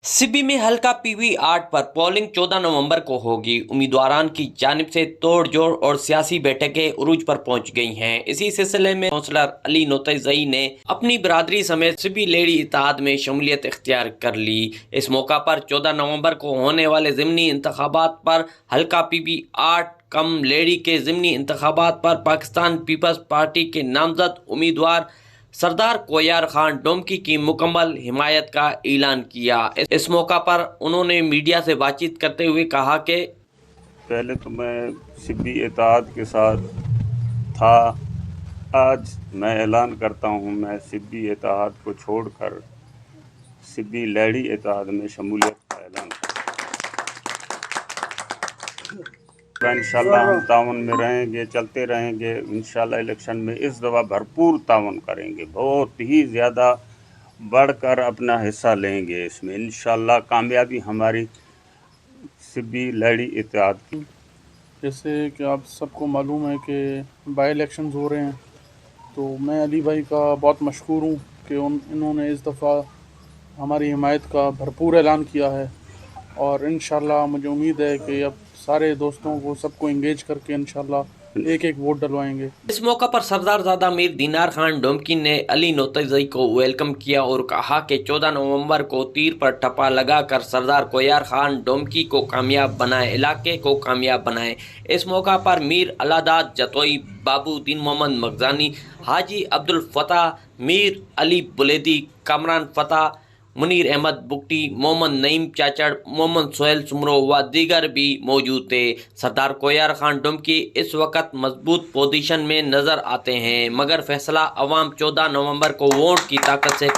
सिब्बी में हल्का PV8 पर पोलिंग 14 नवंबर को होगी। उम्मीदवारान की जानिब से तोड़ जोड़ और सियासी बैठकें उरूज पर पहुंच गई हैं। इसी सिलसिले में काउंसलर अली नोतज़ई ने अपनी बरादरी समेत सिब्बी लेडी इत्तेहाद में शमूलियत इख्तियार कर ली। इस मौका पर 14 नवंबर को होने वाले ज़िमनी इंतखाबात पर हल्का PV8 कम लेडी के ज़िमनी इंतखाबात पर पाकिस्तान पीपल्स पार्टी के नामजद उम्मीदवार सरदार कोयार खान डोमकी की मुकम्मल हिमायत का ऐलान किया। इस मौका पर उन्होंने मीडिया से बातचीत करते हुए कहा कि पहले तो मैं सिब्बी इत्तेहाद के साथ था। आज मैं ऐलान करता हूँ, मैं सिब्बी इत्तेहाद को छोड़कर सिब्बी लेडी इत्तेहाद में शमूलियत का ऐलान करता। इंशाल्लाह हम तावन में रहेंगे, चलते रहेंगे। इंशाल्लाह इलेक्शन में इस दफ़ा भरपूर तावन करेंगे, बहुत ही ज़्यादा बढ़कर अपना हिस्सा लेंगे इसमें। इंशाल्लाह कामयाबी हमारी सिब्बी लेडी इत्तेहाद की। जैसे कि आप सबको मालूम है कि बाई इलेक्शंस हो रहे हैं, तो मैं अली भाई का बहुत मशकूर हूँ कि इन्होंने इस दफ़ा हमारी हिमायत का भरपूर ऐलान किया है। और इंशाल्लाह मुझे उम्मीद है कि अब सारे दोस्तों को सबको इंगेज करके इंशाल्लाह एक एक वोट डलवाएंगे। इस मौका पर सरदारजादा मीर दीनार खान डोमकी ने अली नोतज़ई को वेलकम किया और कहा कि 14 नवंबर को तीर पर टप्पा लगाकर सरदार कोयार खान डोमकी को कामयाब बनाए, इलाके को कामयाब बनाए। इस मौका पर मीर अलादाद जतोई, बाबू दीन मोहम्मद मगजानी, हाजी अब्दुल फताह, मीर अली बुलेदी, कामरान फताह, मुनीर अहमद बुगटी, मोहम्मद नईम चाचड़, मोहम्मद सोहेल सुमरो व दीगर भी मौजूद थे। सरदार कोयार खान डोमकी इस वक्त मजबूत पोजीशन में नजर आते हैं, मगर फैसला अवाम 14 नवंबर को वोट की ताकत से